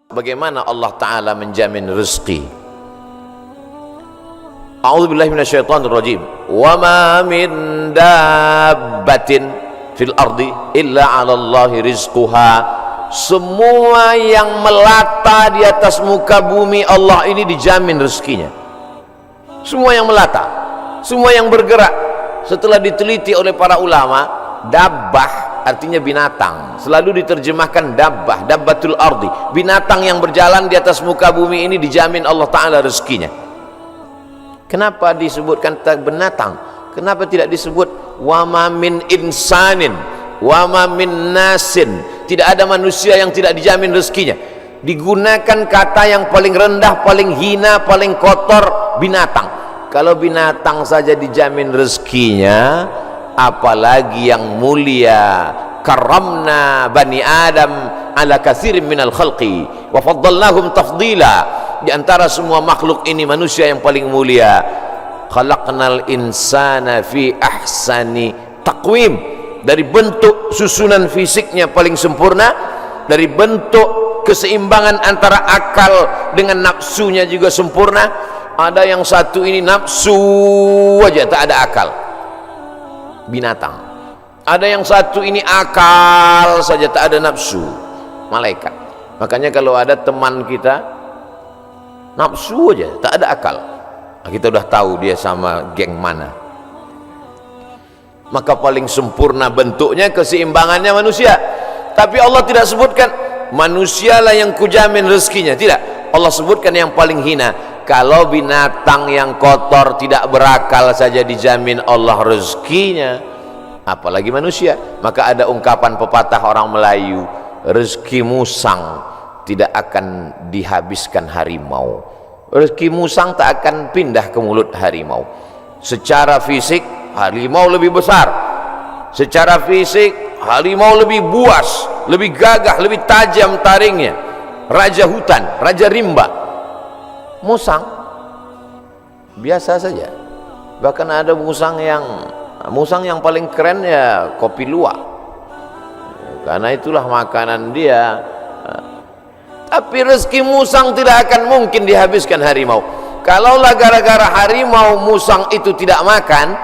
Bagaimana Allah Ta'ala menjamin rezeki? A'udzubillahi minasyaitonirrajim. Wa ma min dabbatin fil ardi illa 'ala Allahi rizquha. Semua yang melata di atas muka bumi Allah ini dijamin rezekinya. Semua yang melata, semua yang bergerak. Setelah diteliti oleh para ulama, dabbah artinya binatang, selalu diterjemahkan dabbah, dabbatul ardi, binatang yang berjalan di atas muka bumi ini dijamin Allah Ta'ala rezekinya. Kenapa disebutkan binatang? Kenapa tidak disebut wama min insanin, wama min nasin? Tidak ada manusia yang tidak dijamin rezekinya. Digunakan kata yang paling rendah, paling hina, paling kotor, binatang. Kalau binatang saja dijamin rezekinya, apalagi yang mulia. Karamna bani Adam ala katsirin minal khalqi wa faddalnahum tafdila. Di antara semua makhluk ini manusia yang paling mulia. Khalaqnal insana fi ahsani taqwim. Dari bentuk susunan fisiknya paling sempurna, dari bentuk keseimbangan antara akal dengan nafsunya juga sempurna. Ada yang satu ini nafsu aja, tak ada akal, binatang. Ada yang satu ini akal saja, tak ada nafsu, malaikat. Makanya kalau ada teman kita nafsu aja, tak ada akal, kita udah tahu dia sama geng mana. Maka paling sempurna bentuknya, keseimbangannya manusia. Tapi Allah tidak sebutkan manusialah yang kujamin rezekinya, tidak. Allah sebutkan yang paling hina. Kalau binatang yang kotor tidak berakal saja dijamin Allah rezekinya, apalagi manusia. Maka ada ungkapan pepatah orang Melayu, rezeki musang tidak akan dihabiskan harimau. Rezeki musang tak akan pindah ke mulut harimau. Secara fisik harimau lebih besar, secara fisik harimau lebih buas, lebih gagah, lebih tajam taringnya, raja hutan, raja rimba. Musang biasa saja. Bahkan ada musang yang paling keren ya kopi luwak, karena itulah makanan dia. Tapi rezeki musang tidak akan mungkin dihabiskan harimau. Kalaulah gara-gara harimau musang itu tidak makan,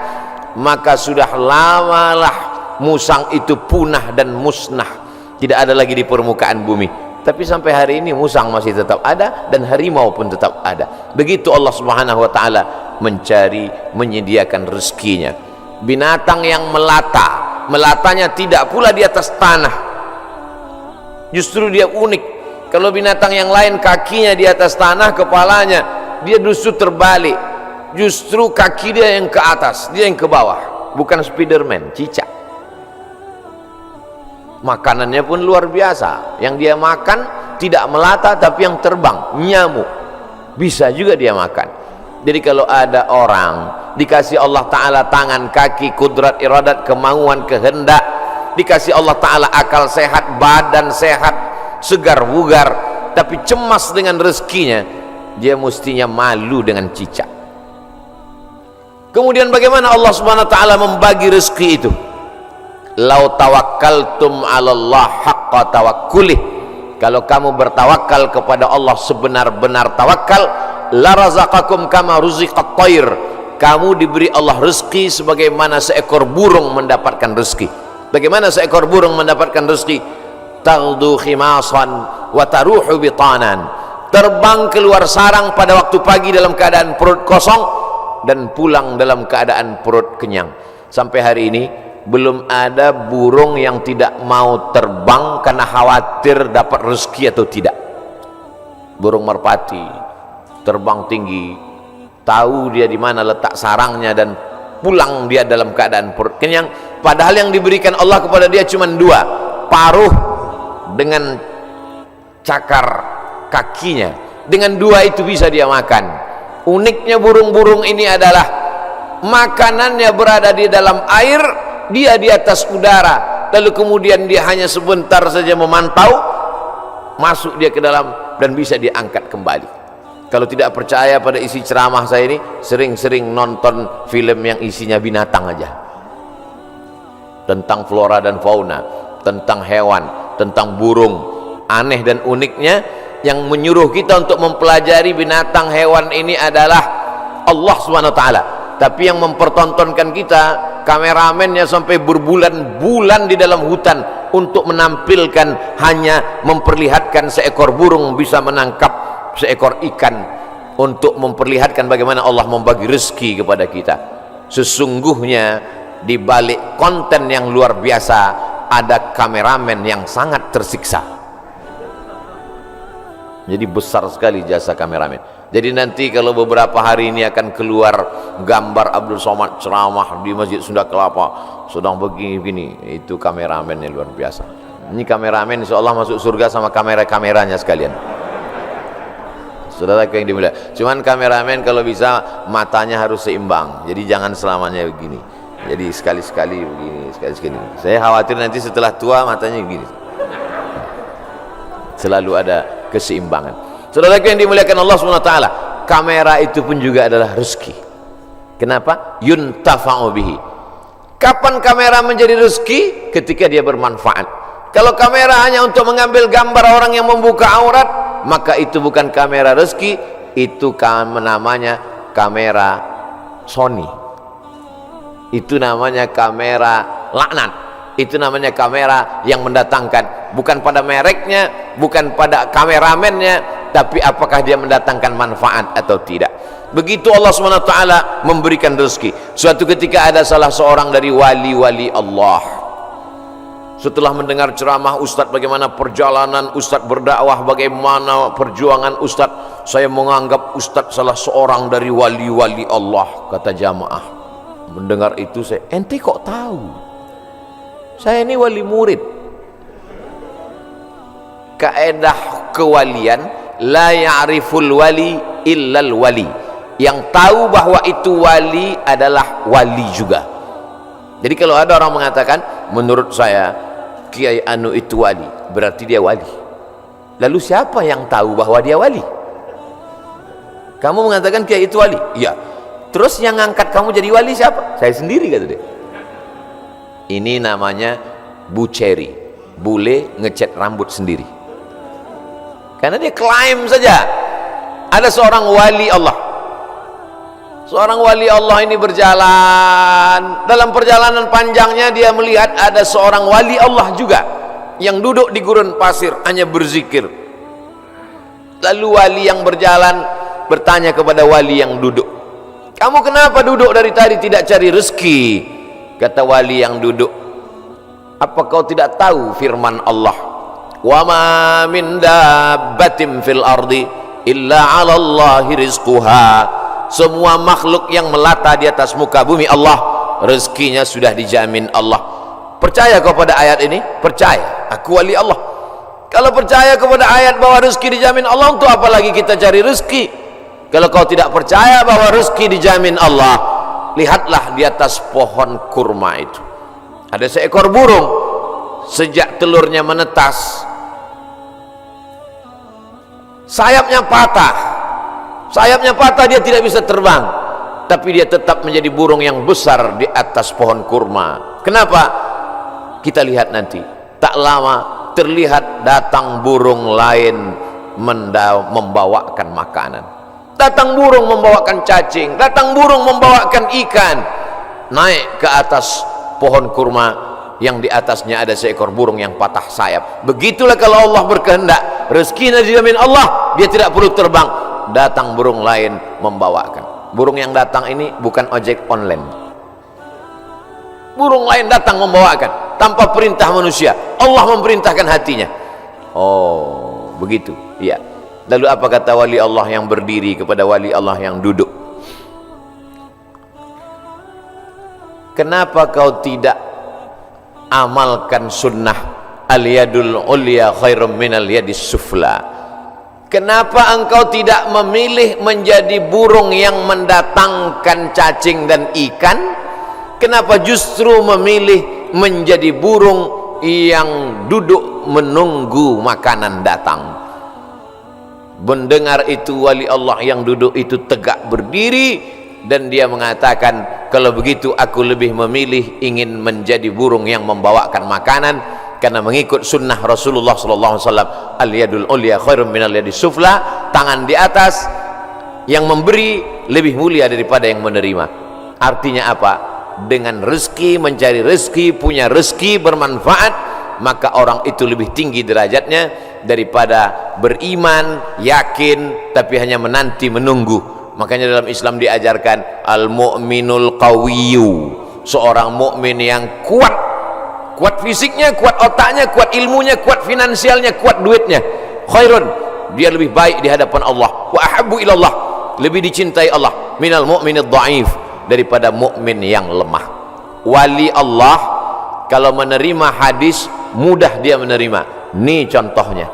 maka sudah lamalah musang itu punah dan musnah, tidak ada lagi di permukaan bumi. Tapi sampai hari ini musang masih tetap ada dan harimau pun tetap ada. Begitu Allah Subhanahu wa Ta'ala mencari, menyediakan rezekinya. Binatang yang melata, melatanya tidak pula di atas tanah, justru dia unik. Kalau binatang yang lain kakinya di atas tanah, kepalanya, dia justru terbalik, justru kaki dia yang ke atas, dia yang ke bawah. Bukan Spiderman, cicak. Makanannya pun luar biasa. Yang dia makan tidak melata tapi yang terbang, nyamuk, bisa juga dia makan. Jadi kalau ada orang dikasih Allah Ta'ala tangan, kaki, kudrat, iradat, kemauan, kehendak, dikasih Allah Ta'ala akal sehat, badan sehat, segar bugar, tapi cemas dengan rezekinya, dia mestinya malu dengan cicak. Kemudian bagaimana Allah Subhanahu wa Ta'ala membagi rezeki itu? Lau tawakkaltum 'alallah haqqa tawakkulih. Kalau kamu bertawakal kepada Allah sebenar-benar tawakal, la razaqakum kama ruziqat thair. Kamu diberi Allah rezeki sebagaimana seekor burung mendapatkan rezeki. Bagaimana seekor burung mendapatkan rezeki? Taghdu khimasan wa taruhu bitanan. Terbang keluar sarang pada waktu pagi dalam keadaan perut kosong dan pulang dalam keadaan perut kenyang. Sampai hari ini belum ada burung yang tidak mau terbang karena khawatir dapat rezeki atau tidak. Burung merpati terbang tinggi, tahu dia di mana letak sarangnya dan pulang dia dalam keadaan perut kenyang. Padahal yang diberikan Allah kepada dia cuma dua, paruh dengan cakar kakinya. Dengan dua itu bisa dia makan. Uniknya burung-burung ini adalah makanannya berada di dalam air, dia di atas udara, lalu kemudian dia hanya sebentar saja memantau, masuk dia ke dalam dan bisa diangkat kembali. Kalau tidak percaya pada isi ceramah saya ini, sering-sering nonton film yang isinya binatang aja, tentang flora dan fauna, tentang hewan. tentang burung. Aneh dan uniknya, yang menyuruh kita untuk mempelajari binatang hewan ini adalah Allah SWT. Tapi yang mempertontonkan kita, kameramennya sampai berbulan-bulan di dalam hutan untuk menampilkan, hanya memperlihatkan seekor burung bisa menangkap seekor ikan, untuk memperlihatkan bagaimana Allah membagi rezeki kepada kita. Sesungguhnya di balik konten yang luar biasa ada kameramen yang sangat tersiksa. Jadi besar sekali jasa kameramen. Jadi nanti kalau beberapa hari ini akan keluar gambar Abdul Somad ceramah di Masjid Sunda Kelapa sedang begini-begini, itu kameramennya luar biasa. Ini kameramen insya Allah masuk surga sama kamera-kameranya sekalian. Saudara yang dimuliakan, cuman kameramen kalau bisa matanya harus seimbang, jadi jangan selamanya begini, jadi sekali-sekali begini, sekali-sekali. Saya khawatir nanti setelah tua matanya begini. Selalu ada keseimbangan. Saudara yang dimuliakan Allah SWT, kamera itu pun juga adalah rezeki. Kenapa? Yuntafa'u bihi. Kapan kamera menjadi rezeki? Ketika dia bermanfaat. Kalau kamera hanya untuk mengambil gambar orang yang membuka aurat, maka itu bukan kamera rezeki, itu namanya kamera Sony, itu namanya kamera laknat, itu namanya kamera yang mendatangkan, bukan pada mereknya, bukan pada kameramennya, tapi apakah dia mendatangkan manfaat atau tidak. Begitu Allah SWT memberikan rezeki. Suatu ketika ada salah seorang dari wali-wali Allah, setelah mendengar ceramah Ustadz bagaimana perjalanan Ustadz berdakwah, bagaimana perjuangan Ustadz, saya menganggap Ustadz salah seorang dari wali-wali Allah. Kata jamaah, mendengar itu saya, ente kok tahu? Saya ini wali murid. Kaedah kewalian, la ya'riful wali illal wali. Yang tahu bahwa itu wali adalah wali juga. Jadi kalau ada orang mengatakan, menurut saya Kiai Anu itu wali, berarti dia wali. Lalu siapa yang tahu bahwa dia wali? Kamu mengatakan Kiai itu wali? Iya. Terus yang ngangkat kamu jadi wali siapa? Saya sendiri, kata dia. Ini namanya buceri, bule ngecat rambut sendiri. Karena dia klaim saja ada seorang wali Allah. Seorang wali Allah ini berjalan, dalam perjalanan panjangnya dia melihat ada seorang wali Allah juga yang duduk di gurun pasir hanya berzikir. Lalu wali yang berjalan bertanya kepada wali yang duduk, kamu kenapa duduk dari tadi tidak cari rezeki? Kata wali yang duduk, apa kau tidak tahu firman Allah, wa ma min dabbatin fil ardi illa 'ala Allahi rizquha. Semua makhluk yang melata di atas muka bumi Allah, rezekinya sudah dijamin Allah. Percaya kau pada ayat ini? Percaya, aku wali Allah. Kalau percaya kepada ayat bahwa rezeki dijamin Allah, untuk apa lagi kita cari rezeki? Kalau kau tidak percaya bahwa rezeki dijamin Allah, lihatlah di atas pohon kurma itu ada seekor burung. Sejak telurnya menetas, sayapnya patah. Sayapnya patah, dia tidak bisa terbang, tapi dia tetap menjadi burung yang besar di atas pohon kurma. Kenapa? Kita lihat nanti. Tak lama terlihat datang burung lain membawakan makanan. Datang burung membawakan cacing, datang burung membawakan ikan. Naik ke atas pohon kurma yang di atasnya ada seekor burung yang patah sayap. Begitulah kalau Allah berkehendak, rezekinya dijamin Allah, dia tidak perlu terbang. Datang burung lain membawakan. Burung yang datang ini bukan ojek online. Burung lain datang membawakan tanpa perintah manusia. Allah memerintahkan hatinya. Oh, begitu. Iya. Lalu apa kata wali Allah yang berdiri kepada wali Allah yang duduk? Kenapa kau tidak amalkan sunnah al-yadul ulya khairum minal yadis sufla? Kenapa engkau tidak memilih menjadi burung yang mendatangkan cacing dan ikan? Kenapa justru memilih menjadi burung yang duduk menunggu makanan datang? Mendengar itu wali Allah yang duduk itu tegak berdiri, dan dia mengatakan, kalau begitu aku lebih memilih ingin menjadi burung yang membawakan makanan karena mengikut sunnah Rasulullah sallallahu alaihi wasallam. Al yadul ulya khairum minal yadis sufla, tangan di atas yang memberi lebih mulia daripada yang menerima. Artinya apa? Dengan rezeki, mencari rezeki, punya rezeki bermanfaat, maka orang itu lebih tinggi derajatnya daripada beriman, yakin tapi hanya menanti menunggu. Makanya dalam Islam diajarkan al mu'minul qawiyyu, seorang mukmin yang kuat, kuat fisiknya, kuat otaknya, kuat ilmunya, kuat finansialnya, kuat duitnya. Khairun, dia lebih baik di hadapan Allah. Wa ahabbu ilallah, lebih dicintai Allah. Minal mu'minid dhaif, daripada mukmin yang lemah. Wali Allah kalau menerima hadis mudah dia menerima. Ini contohnya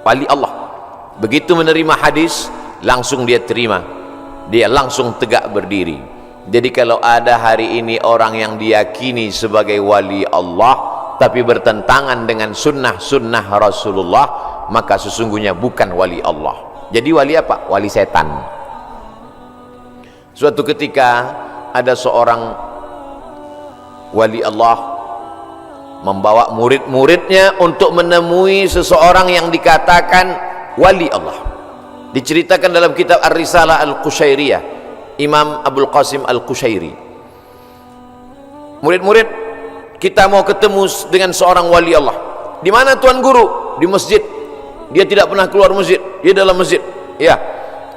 wali Allah, begitu menerima hadis langsung dia terima, dia langsung tegak berdiri. Jadi kalau ada hari ini orang yang diyakini sebagai wali Allah tapi bertentangan dengan sunnah Rasulullah, maka sesungguhnya bukan wali Allah. Jadi wali apa? Wali setan. Suatu ketika ada seorang wali Allah membawa murid-muridnya untuk menemui seseorang yang dikatakan wali Allah. Diceritakan dalam kitab Ar-Risalah Al-Qushairiyah, Imam Abul Qasim Al-Qushairi. Murid-murid, kita mau ketemu dengan seorang wali Allah. Di mana Tuan Guru? Di masjid. Dia tidak pernah keluar masjid, dia dalam masjid. Ya,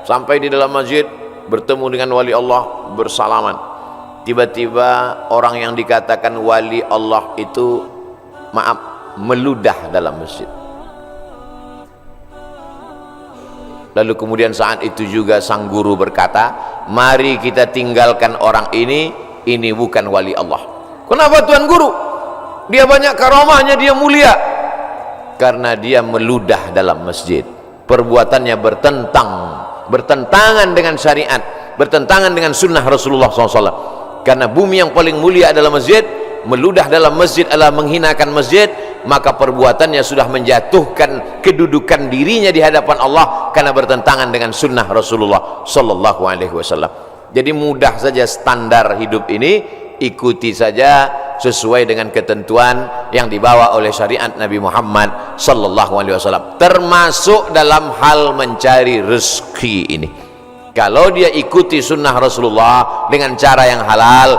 sampai di dalam masjid bertemu dengan wali Allah, bersalaman. Tiba-tiba orang yang dikatakan wali Allah itu, maaf, meludah dalam masjid. Lalu kemudian saat itu juga sang guru berkata, mari kita tinggalkan orang ini bukan wali Allah. Kenapa Tuan Guru? Dia banyak karamahnya, dia mulia. Karena dia meludah dalam masjid. Perbuatannya bertentangan dengan syariat, bertentangan dengan sunnah Rasulullah SAW. Karena bumi yang paling mulia adalah masjid, meludah dalam masjid adalah menghinakan masjid, maka perbuatannya sudah menjatuhkan kedudukan dirinya di hadapan Allah karena bertentangan dengan sunnah Rasulullah sallallahu alaihi wasallam. Jadi mudah saja standar hidup ini, ikuti saja sesuai dengan ketentuan yang dibawa oleh syariat Nabi Muhammad sallallahu alaihi wasallam, termasuk dalam hal mencari rezeki ini. Kalau dia ikuti sunnah Rasulullah dengan cara yang halal,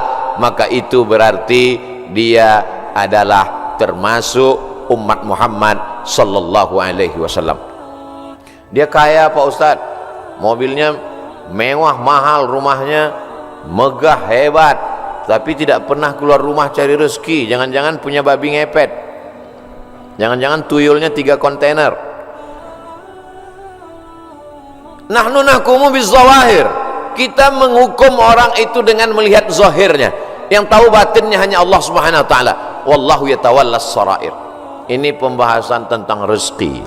maka itu berarti dia adalah termasuk umat Muhammad sallallahu alaihi wasallam. Dia kaya Pak Ustadz, mobilnya mewah mahal, rumahnya megah hebat, tapi tidak pernah keluar rumah cari rezeki. Jangan-jangan punya babi ngepet, jangan-jangan tuyulnya 3 kontainer. Nahnu nahkumu bizawahir, kita menghukum orang itu dengan melihat zahirnya. Yang tahu batinnya hanya Allah Subhanahu wa taala. Wallahu yatawallas sarair. Ini pembahasan tentang rezeki.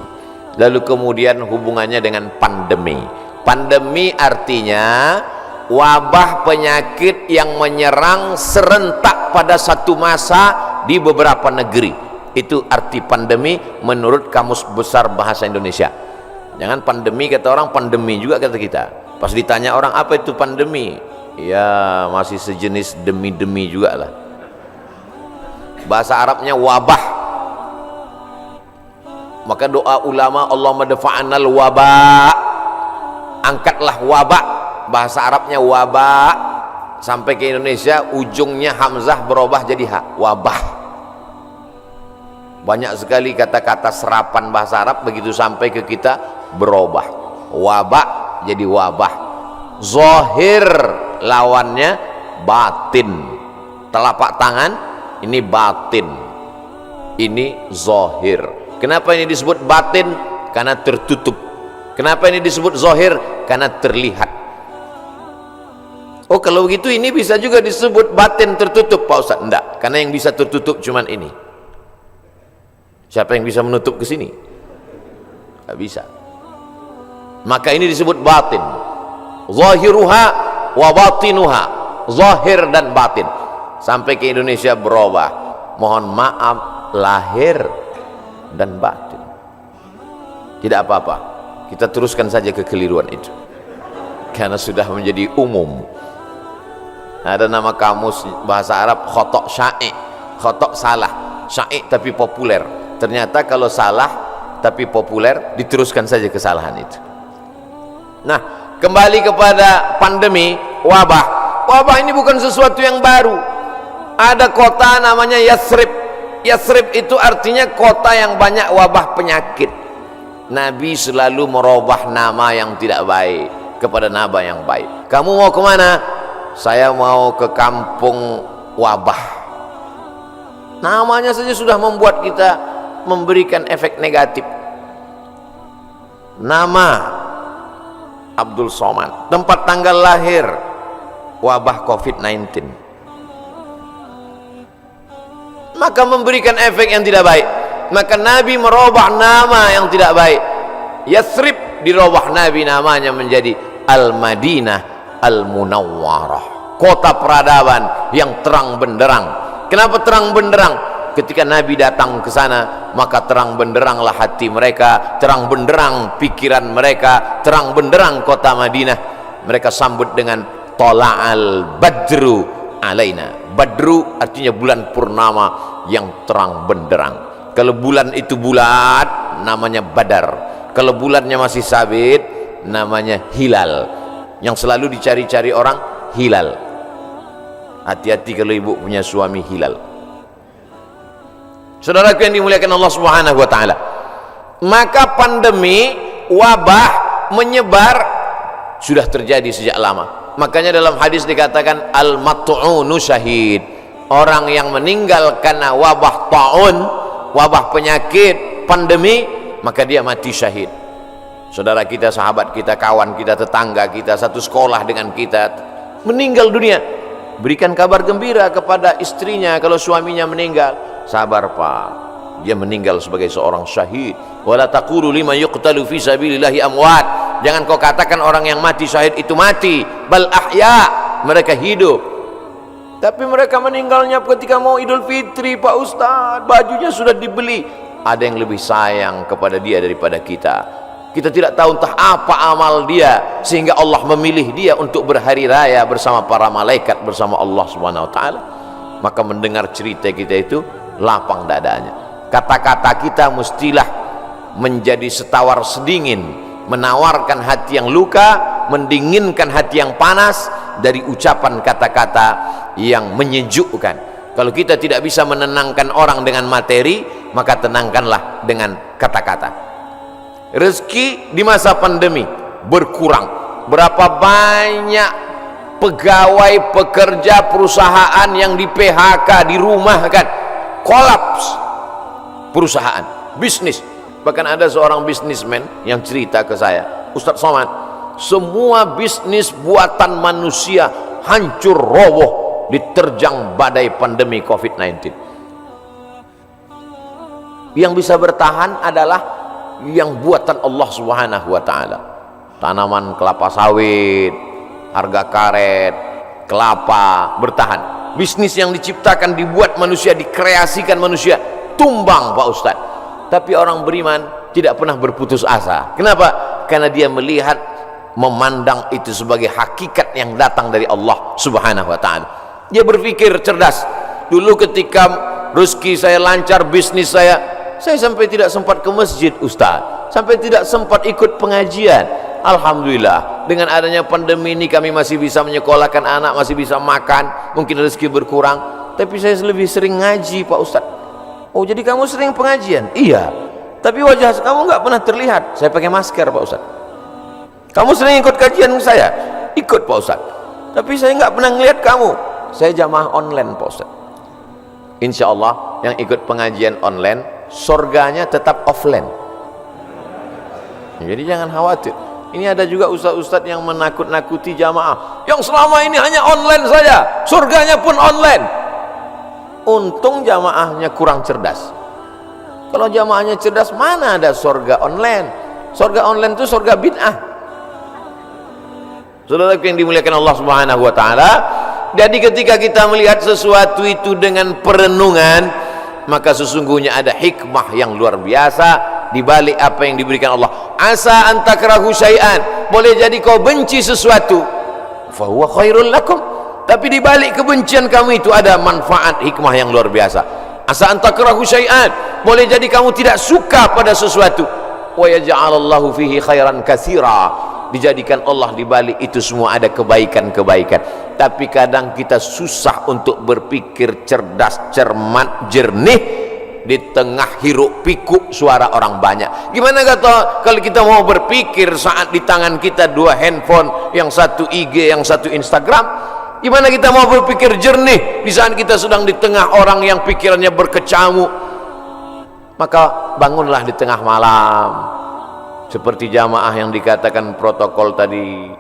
Lalu kemudian hubungannya dengan pandemi. Pandemi artinya wabah penyakit yang menyerang serentak pada satu masa di beberapa negeri. Itu arti pandemi menurut Kamus Besar Bahasa Indonesia. Jangan pandemi kata orang, pandemi juga kata kita. Pas ditanya orang apa itu pandemi, ya masih sejenis demi-demi juga lah. Bahasa Arabnya wabah. Maka doa ulama, Allahumma dafa'anal wabah, angkatlah wabah. Bahasa Arabnya wabah, sampai ke Indonesia ujungnya hamzah berubah jadi ha, wabah. Banyak sekali kata-kata serapan bahasa Arab begitu sampai ke kita berubah. Wabah jadi wabah. Zahir lawannya batin. Telapak tangan ini batin, ini zahir. Kenapa ini disebut batin? Karena tertutup. Kenapa ini disebut zahir? Karena terlihat. Oh kalau begitu ini bisa juga disebut batin tertutup Pak Ustaz? Enggak, karena yang bisa tertutup cuman ini. Siapa yang bisa menutup ke sini? Enggak bisa. Maka ini disebut batin. Zahiruha wa batinuha, zahir dan batin. Sampai ke Indonesia berubah. Mohon maaf, lahir dan batin. Tidak apa-apa, kita teruskan saja kekeliruan itu karena sudah menjadi umum. Ada nama kamus bahasa Arab khotok sya'i, khotok salah. syai' tapi populer. Ternyata kalau salah tapi populer, diteruskan saja kesalahan itu. Nah, kembali kepada pandemi, wabah. Wabah ini bukan sesuatu yang baru. Ada kota namanya Yathrib. Yathrib itu artinya kota yang banyak wabah penyakit. Nabi selalu merubah nama yang tidak baik kepada nama yang baik. Kamu mau kemana? Saya mau ke kampung wabah. Namanya saja sudah membuat kita memberikan efek negatif. Nama Abdul Somad, tempat tanggal lahir wabah COVID-19, maka memberikan efek yang tidak baik. Maka Nabi merubah nama yang tidak baik. Yathrib dirubah Nabi namanya menjadi Al-Madinah Al-Munawwarah, kota peradaban yang terang benderang. Kenapa terang benderang? Ketika Nabi datang ke sana, maka terang benderanglah hati mereka, terang benderang pikiran mereka, terang benderang kota Madinah. Mereka sambut dengan Tola'al Badru alaina. Badru artinya bulan purnama yang terang benderang. Kalau bulan itu bulat, namanya Badar. Kalau bulannya masih sabit, namanya hilal. Yang selalu dicari-cari orang, hilal. Hati-hati kalau ibu punya suami hilal. Saudaraku yang dimuliakan Allah Subhanahu wa taala. Maka pandemi, wabah menyebar sudah terjadi sejak lama. Makanya dalam hadis dikatakan al-mat'unu syahid. Orang yang meninggal karena wabah ta'un, wabah penyakit, pandemi, maka dia mati syahid. Saudara kita, sahabat kita, kawan kita, tetangga kita, satu sekolah dengan kita, meninggal dunia, berikan kabar gembira kepada istrinya. Kalau suaminya meninggal, sabar pak, dia meninggal sebagai seorang syahid. Wala taqulu liman yuqtalu fi sabilillahi amwat. Jangan kau katakan orang yang mati syahid itu mati, bal ahya, mereka hidup. Tapi mereka meninggalnya ketika mau Idul Fitri, Pak Ustadz, bajunya sudah dibeli. Ada yang lebih sayang kepada dia daripada kita. Kita tidak tahu entah apa amal dia sehingga Allah memilih dia untuk berhari raya bersama para malaikat, bersama Allah Subhanahu wa taala. Maka mendengar cerita kita itu lapang dadanya. Kata-kata kita mestilah menjadi setawar sedingin, menawarkan hati yang luka, mendinginkan hati yang panas dari ucapan kata-kata yang menyejukkan. Kalau kita tidak bisa menenangkan orang dengan materi, maka tenangkanlah dengan kata-kata. Rezeki di masa pandemi berkurang. Berapa banyak pegawai, pekerja perusahaan yang di PHK, dirumahkan, kolaps perusahaan, bisnis. Bahkan ada seorang bisnismen yang cerita ke saya, Ustadz Somad, semua bisnis buatan manusia hancur roboh diterjang badai pandemi COVID-19. Yang bisa bertahan adalah yang buatan Allah Subhanahu wa taala. Tanaman kelapa sawit, harga karet, kelapa bertahan. Bisnis yang diciptakan, dibuat manusia, dikreasikan manusia, tumbang Pak Ustadz. Tapi orang beriman tidak pernah berputus asa. Kenapa? Karena dia melihat, memandang itu sebagai hakikat yang datang dari Allah Subhanahu wa taala. Dia berpikir cerdas. Dulu ketika rezeki saya lancar, bisnis saya sampai tidak sempat ke masjid Ustaz, sampai tidak sempat ikut pengajian. Alhamdulillah, dengan adanya pandemi ini kami masih bisa menyekolahkan anak, masih bisa makan, mungkin rezeki berkurang, tapi saya lebih sering ngaji Pak Ustaz. Oh, jadi kamu sering pengajian? Iya, tapi wajah kamu nggak pernah terlihat. Saya pakai masker Pak Ustaz. Kamu sering ikut kajian saya? Ikut Pak Ustaz, tapi saya nggak pernah ngelihat kamu. Saya jamaah online Pak Ustaz. Insya Allah yang ikut pengajian online, surganya tetap offline. Jadi jangan khawatir. Ini ada juga ustaz-ustaz yang menakut-nakuti jamaah, yang selama ini hanya online saja, surganya pun online. Untung jamaahnya kurang cerdas. Kalau jamaahnya cerdas, mana ada surga online? Surga online itu surga bid'ah. Saudara yang dimuliakan Allah Subhanahu wa taala, jadi ketika kita melihat sesuatu itu dengan perenungan, maka sesungguhnya ada hikmah yang luar biasa di balik apa yang diberikan Allah. Asa an takrahu syai'an, boleh jadi kau benci sesuatu, fa huwa khairul lakum, tapi di balik kebencian kamu itu ada manfaat, hikmah yang luar biasa. asa an takrahu syai'an, boleh jadi kamu tidak suka pada sesuatu, wa yaj'alallahu fihi khairan katsira, dijadikan Allah di balik itu semua ada kebaikan-kebaikan. Tapi kadang kita susah untuk berpikir cerdas, cermat, jernih di tengah hiruk pikuk suara orang banyak. Gimana kata kalau kita mau berpikir saat di tangan kita dua handphone, yang satu IG, yang satu Instagram? Gimana kita mau berpikir jernih di saat kita sedang di tengah orang yang pikirannya berkecamuk? Maka bangunlah di tengah malam, seperti jamaah yang dikatakan protokol tadi,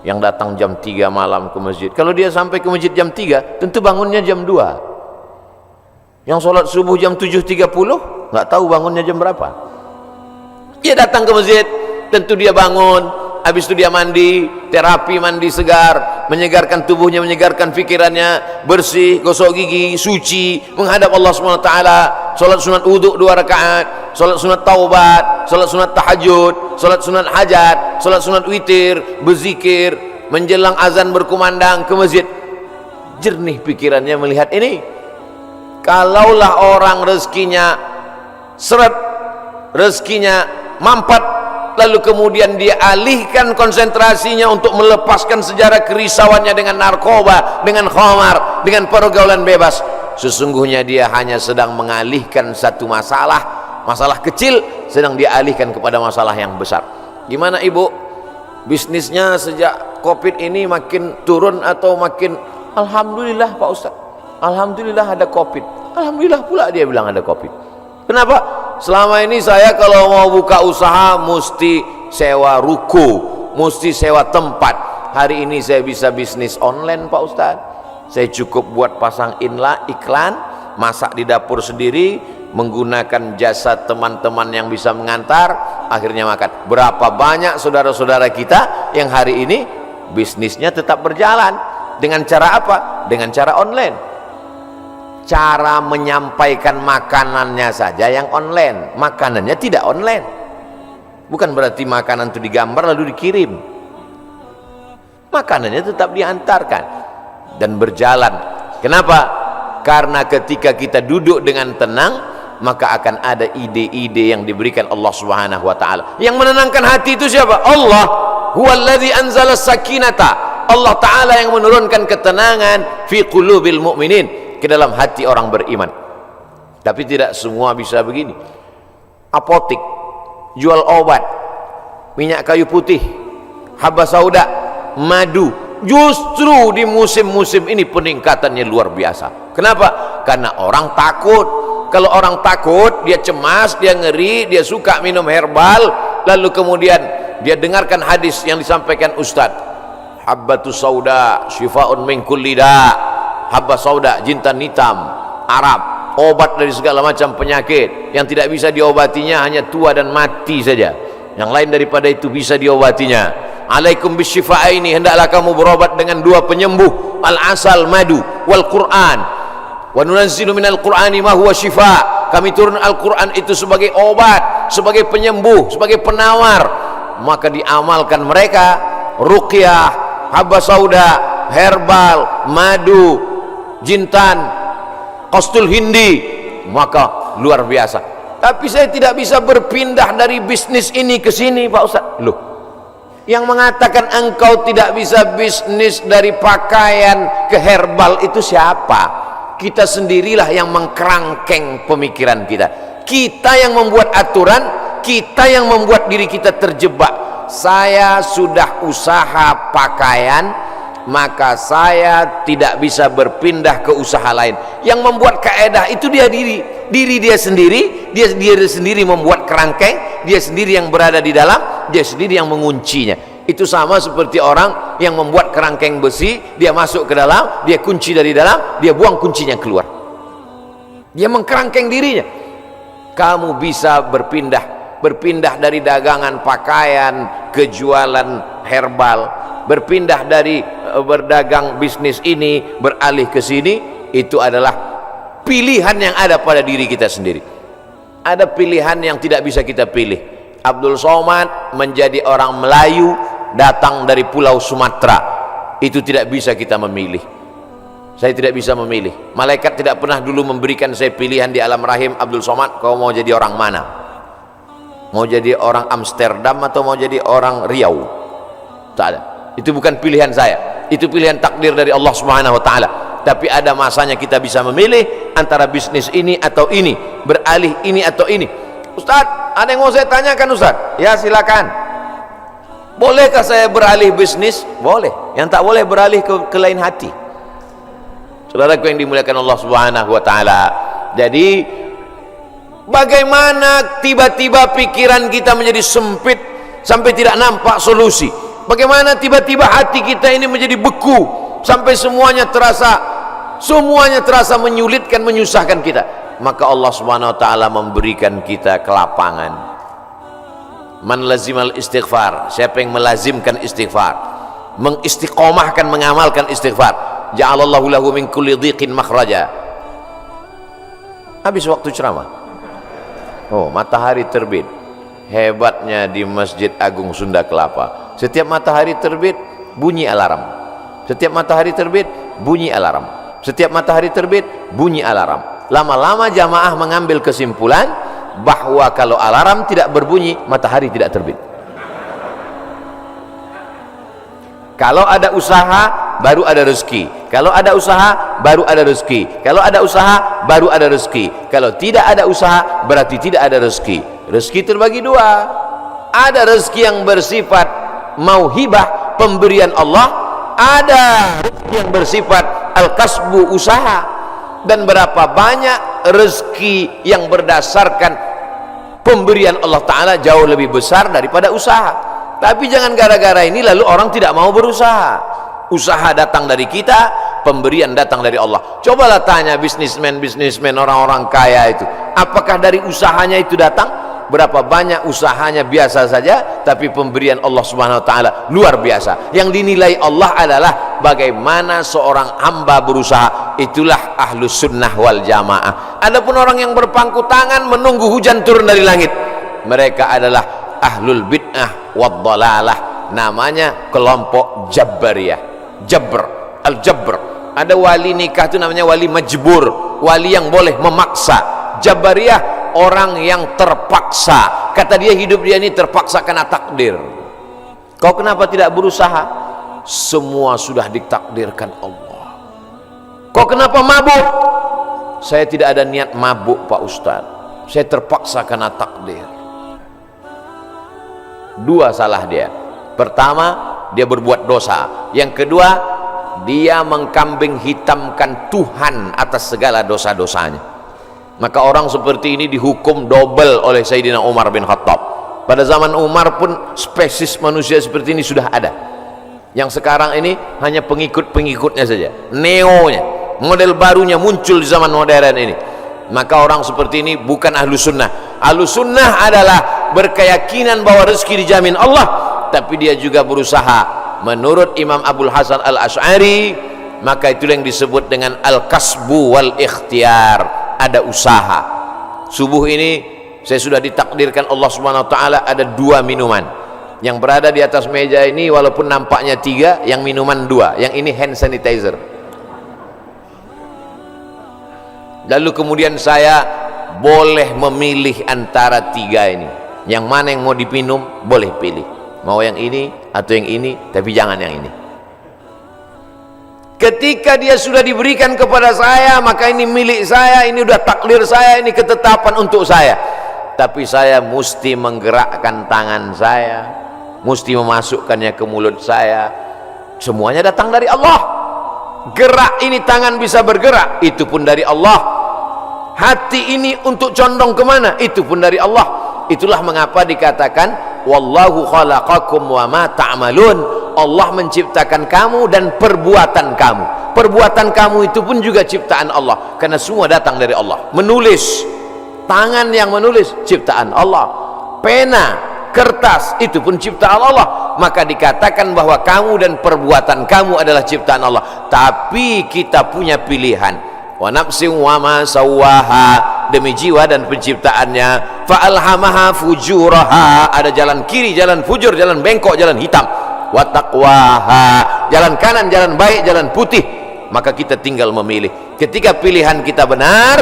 yang datang jam 3 malam ke masjid. Kalau dia sampai ke masjid jam 3, tentu bangunnya jam 2. Yang sholat subuh jam 7.30, nggak tahu bangunnya jam berapa. Dia datang ke masjid, tentu dia bangun, habis itu dia mandi, terapi mandi segar, menyegarkan tubuhnya, menyegarkan pikirannya, bersih, gosok gigi, suci, menghadap Allah SWT, sholat sunat wudhu 2 rakaat, sholat sunat taubat, sholat sunat tahajud, sholat sunat hajat, sholat sunat witir, berzikir, menjelang azan berkumandang ke masjid. Jernih pikirannya melihat ini. Kalaulah orang rezekinya seret, rezekinya mampat, lalu kemudian dia alihkan konsentrasinya untuk melepaskan sejarah kerisauannya dengan narkoba, dengan khamar, dengan pergaulan bebas, sesungguhnya dia hanya sedang mengalihkan satu masalah kecil, sedang dia alihkan kepada masalah yang besar. Gimana ibu? Bisnisnya sejak Covid ini makin turun atau makin? Alhamdulillah Pak Ustaz, alhamdulillah ada Covid. Alhamdulillah pula dia bilang ada Covid. Kenapa? Selama ini saya kalau mau buka usaha mesti sewa ruko, mesti sewa tempat. Hari ini saya bisa bisnis online Pak Ustaz. Saya cukup buat pasang iklan, masak di dapur sendiri, menggunakan jasa teman-teman yang bisa mengantar, akhirnya makan. Berapa banyak saudara-saudara kita yang hari ini bisnisnya tetap berjalan. Dengan cara apa? Dengan cara online. Cara menyampaikan makanannya saja yang online, makanannya tidak online. Bukan berarti makanan itu digambar lalu dikirim. Makanannya tetap diantarkan dan berjalan. Kenapa? Karena ketika kita duduk dengan tenang, maka akan ada ide-ide yang diberikan Allah Subhanahu wa taala. Yang menenangkan hati itu siapa? Allah. Huwallazi anzala sakinata. Allah taala yang menurunkan ketenangan fi qulubil mu'minin, ke dalam hati orang beriman. Tapi tidak semua bisa begini. Apotik jual obat, minyak kayu putih, haba sauda, madu, justru di musim-musim ini peningkatannya luar biasa. Kenapa? Karena orang takut. Kalau orang takut, dia cemas, dia ngeri, dia suka minum herbal, lalu kemudian dia dengarkan hadis yang disampaikan Ustadz, habbatus sauda syifaun min kulli da'. Habba sauda, jintan hitam Arab, obat dari segala macam penyakit. Yang tidak bisa diobatinya hanya tua dan mati saja. Yang lain daripada itu bisa diobatinya. Alaikum bisyifa'aini, hendaklah kamu berobat dengan 2 penyembuh, al-asal, madu, wal Qur'an. Wa nunazzilu minal Qur'ani ma huwa syifa'. Kami turun Al-Qur'an itu sebagai obat, sebagai penyembuh, sebagai penawar. Maka diamalkan mereka ruqyah, habba sauda, herbal, madu, jintan, qastul hindi, maka luar biasa. Tapi saya tidak bisa berpindah dari bisnis ini ke sini Pak Ustaz. Loh, yang mengatakan engkau tidak bisa bisnis dari pakaian ke herbal itu siapa? Kita sendirilah yang mengkerangkeng pemikiran kita. Kita yang membuat aturan, kita yang membuat diri kita terjebak. Saya sudah usaha pakaian, maka saya tidak bisa berpindah ke usaha lain. Yang membuat kaedah itu diri dia sendiri, dia sendiri membuat kerangkeng, dia sendiri yang berada di dalam, dia sendiri yang menguncinya. Itu sama seperti orang yang membuat kerangkeng besi, dia masuk ke dalam, dia kunci dari dalam, dia buang kuncinya keluar. Dia mengkerangkeng dirinya. Kamu bisa berpindah dari dagangan pakaian ke jualan herbal, berpindah dari berdagang bisnis ini beralih ke sini. Itu adalah pilihan yang ada pada diri kita sendiri. Ada pilihan yang tidak bisa kita pilih. Abdul Somad menjadi orang Melayu, datang dari pulau Sumatera, itu tidak bisa kita memilih. Saya tidak bisa memilih. Malaikat tidak pernah dulu memberikan saya pilihan di alam rahim, Abdul Somad, kau mau jadi orang mana? Mau jadi orang Amsterdam atau mau jadi orang Riau? Tak ada. Itu bukan pilihan saya. Itu pilihan takdir dari Allah Subhanahu wa taala. Tapi ada masanya kita bisa memilih antara bisnis ini atau ini, beralih ini atau ini. Ustaz, ada yang mau saya tanyakan Ustaz? Ya silakan. Bolehkah saya beralih bisnis? Boleh. Yang tak boleh beralih ke lain hati. Saudaraku yang dimuliakan Allah Subhanahu wa taala. Jadi bagaimana tiba-tiba pikiran kita menjadi sempit sampai tidak nampak solusi? Bagaimana tiba-tiba hati kita ini menjadi beku sampai semuanya terasa menyulitkan, menyusahkan kita? Maka Allah Subhanahu wa taala memberikan kita kelapangan. Man lazimal istighfar, siapa yang melazimkan istighfar, mengistiqomahkan, mengamalkan istighfar, ja'alallahu lahu min kulli dhiqin makhraja. Habis waktu ceramah. Oh, matahari terbit. Hebatnya di Masjid Agung Sunda Kelapa. Setiap matahari terbit bunyi alarm. Setiap matahari terbit bunyi alarm. Setiap matahari terbit bunyi alarm. Lama-lama jamaah mengambil kesimpulan bahwa kalau alarm tidak berbunyi, matahari tidak terbit. Kalau ada usaha, baru ada rezeki. Kalau ada usaha, baru ada rezeki. Kalau ada usaha, baru ada rezeki. Kalau tidak ada usaha, berarti tidak ada rezeki. Rezeki terbagi dua. Ada rezeki yang bersifat mauhibah, pemberian Allah. Ada rezeki yang bersifat al-kasbu, usaha. Dan berapa banyak rezeki yang berdasarkan pemberian Allah Ta'ala jauh lebih besar daripada usaha. Tapi jangan gara-gara ini lalu orang tidak mau berusaha. Usaha datang dari kita, pemberian datang dari Allah. Cobalah tanya bisnismen orang-orang kaya itu, apakah dari usahanya itu datang? Berapa banyak usahanya biasa saja, tapi pemberian Allah Subhanahu wa taala luar biasa. Yang dinilai Allah adalah bagaimana seorang hamba berusaha. Itulah ahlus sunnah wal jamaah. Adapun orang yang berpangku tangan menunggu hujan turun dari langit, mereka adalah ahlul bid'ah wad dhalalah. Namanya kelompok Jabbariyah. Jabr, al-Jabr. Ada wali nikah itu namanya wali majbur, wali yang boleh memaksa. Jabbariyah orang yang terpaksa. Kata dia, hidup dia ini terpaksa karena takdir. Kau kenapa tidak berusaha? Semua sudah ditakdirkan Allah. Kau kenapa mabuk? Saya tidak ada niat mabuk Pak Ustadz, saya terpaksa karena takdir. Dua salah dia. Pertama, dia berbuat dosa. Yang kedua, dia mengkambing hitamkan Tuhan atas segala dosa-dosanya. Maka orang seperti ini dihukum double oleh Sayyidina Umar bin Khattab. Pada zaman Umar pun spesies manusia seperti ini sudah ada. Yang sekarang ini hanya pengikut-pengikutnya saja, neonya, model barunya muncul di zaman modern ini. Maka orang seperti ini bukan ahlu sunnah. Ahlu sunnah adalah berkeyakinan bahwa rezeki dijamin Allah, tapi dia juga berusaha. Menurut Imam Abul Hasan al-Ash'ari, maka itulah yang disebut dengan al-kasbu wal ikhtiar. Ada usaha. Subuh ini saya sudah ditakdirkan Allah Subhanahu wa taala ada 2 minuman yang berada di atas meja ini, walaupun nampaknya 3, yang minuman 2, yang ini hand sanitizer. Lalu kemudian saya boleh memilih antara 3 ini, yang mana yang mau dipinum boleh pilih, mau yang ini atau yang ini, tapi jangan yang ini. Ketika dia sudah diberikan kepada saya, maka ini milik saya, ini udah takdir saya, ini ketetapan untuk saya. Tapi saya mesti menggerakkan tangan saya, mesti memasukkannya ke mulut saya. Semuanya datang dari Allah. Gerak ini tangan bisa bergerak, itu pun dari Allah. Hati ini untuk condong kemana, itu pun dari Allah. Itulah mengapa dikatakan wallahu khalaqakum wa ma ta'malun. Allah menciptakan kamu dan perbuatan kamu. Perbuatan kamu itu pun juga ciptaan Allah, karena semua datang dari Allah. Menulis, tangan yang menulis ciptaan Allah. Pena, kertas, itu pun ciptaan Allah. Maka dikatakan bahwa kamu dan perbuatan kamu adalah ciptaan Allah. Tapi kita punya pilihan. Wa nafsin wa ma sawwaha, demi jiwa dan penciptaannya. Fa alhamaha fujuraha, ada jalan kiri, jalan fujur, jalan bengkok, jalan hitam. Wa taqwaha, jalan kanan, jalan baik, jalan putih. maka kita tinggal memilih. Ketika pilihan kita benar,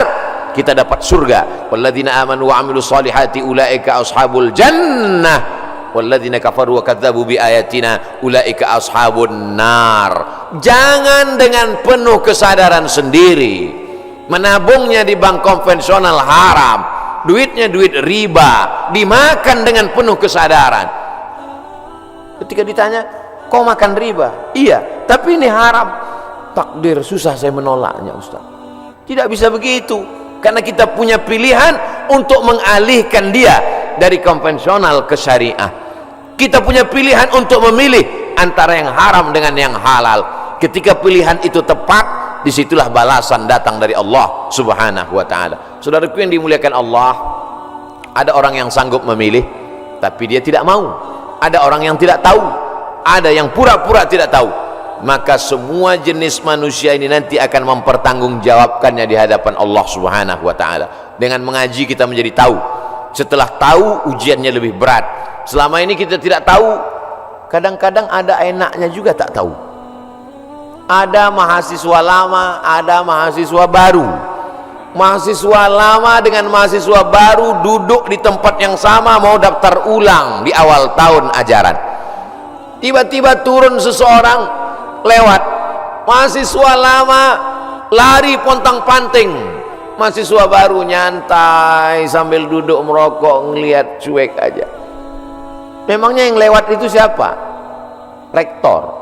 kita dapat surga. Walladzina amanu wa amilus solihati ulaika ashabul jannah walladzina kafaru wa kadzabu bi ayatina ulaika ashabun nar. Jangan dengan penuh kesadaran sendiri menabungnya di bank konvensional haram, duitnya duit riba, dimakan dengan penuh kesadaran. Ketika ditanya, kau makan riba? Iya, tapi ini haram. Takdir, susah saya menolaknya, Ustaz. Tidak bisa begitu, karena kita punya pilihan untuk mengalihkan dia dari konvensional ke syariah. Kita punya pilihan untuk memilih antara yang haram dengan yang halal. Ketika pilihan itu tepat, disitulah balasan datang dari Allah Subhanahu wa ta'ala. Saudaraku yang dimuliakan Allah, ada orang yang sanggup memilih tapi dia tidak mau. Ada orang yang tidak tahu, ada yang pura-pura tidak tahu. Maka semua jenis manusia ini nanti akan mempertanggungjawabkannya di hadapan Allah Subhanahu wa ta'ala. Dengan mengaji kita menjadi tahu. Setelah tahu, ujiannya lebih berat. Selama ini kita tidak tahu, kadang-kadang ada enaknya juga tak tahu. Ada mahasiswa lama, ada mahasiswa baru. Mahasiswa lama dengan mahasiswa baru duduk di tempat yang sama, mau daftar ulang di awal tahun ajaran. Tiba-tiba turun seseorang lewat, mahasiswa lama lari pontang-panting, mahasiswa baru nyantai sambil duduk merokok, ngelihat cuek aja. Memangnya yang lewat itu siapa? Rektor.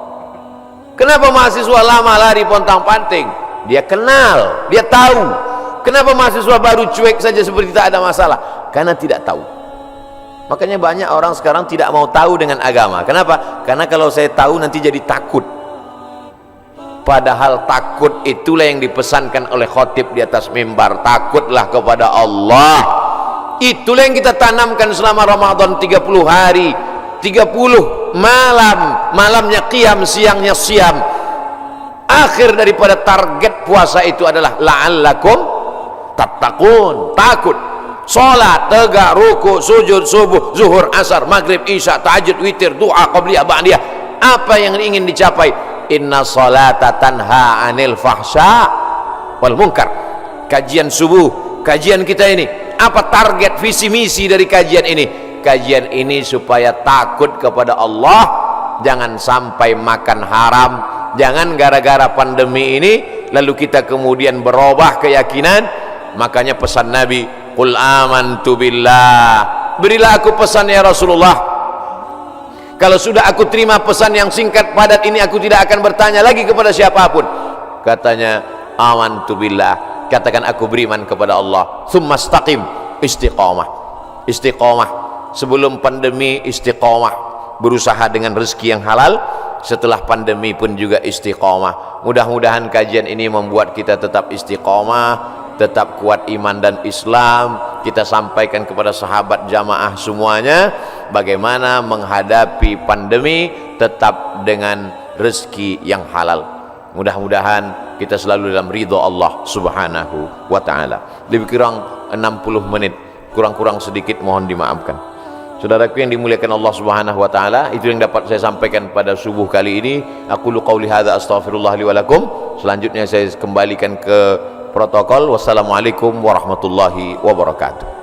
Kenapa mahasiswa lama lari pontang-panting? Dia kenal, dia tahu. Kenapa mahasiswa baru cuek saja seperti tak ada masalah? Karena tidak tahu. Makanya banyak orang sekarang tidak mau tahu dengan agama. Kenapa? Karena kalau saya tahu nanti jadi takut. Padahal takut itulah yang dipesankan oleh khotib di atas mimbar. Takutlah kepada Allah. Itulah yang kita tanamkan selama Ramadan 30 hari, 30 malam. Malamnya qiyam, siangnya siam. Akhir daripada target puasa itu adalah la'allakum tattaqun, takut. Salat, tegak, ruku, sujud, subuh, zuhur, asar, maghrib, isya, tahajud, witir, doa, qabliyah, ba'diyah. Apa yang ingin dicapai? Inna salata tanha anil fahsya wal munkar. Kajian subuh, kajian kita ini, apa target visi misi dari kajian ini? Kajian ini supaya takut kepada Allah, jangan sampai makan haram. Jangan gara-gara pandemi ini lalu kita kemudian berubah keyakinan. Makanya pesan Nabi, qul amantu billah, berilah aku pesan ya Rasulullah. Kalau sudah aku terima pesan yang singkat padat ini, aku tidak akan bertanya lagi kepada siapapun. Katanya, amantu billah, katakan aku beriman kepada Allah. Tsumastaqim, istiqamah. Istiqamah sebelum pandemi, istiqamah berusaha dengan rezeki yang halal. Setelah pandemi pun juga istiqamah. Mudah-mudahan kajian ini membuat kita tetap istiqamah, tetap kuat iman dan Islam. Kita sampaikan kepada sahabat jamaah semuanya bagaimana menghadapi pandemi tetap dengan rezeki yang halal. Mudah-mudahan kita selalu dalam ridho Allah Subhanahu wa ta'ala. Lebih kurang 60 menit, kurang-kurang sedikit mohon dimaafkan. Saudaraku yang dimuliakan Allah Subhanahu wa ta'ala, itu yang dapat saya sampaikan pada subuh kali ini. Aqulu qauli hadza astaghfirullah li wa lakum. Selanjutnya saya kembalikan ke protokol. Wassalamualaikum warahmatullahi wabarakatuh.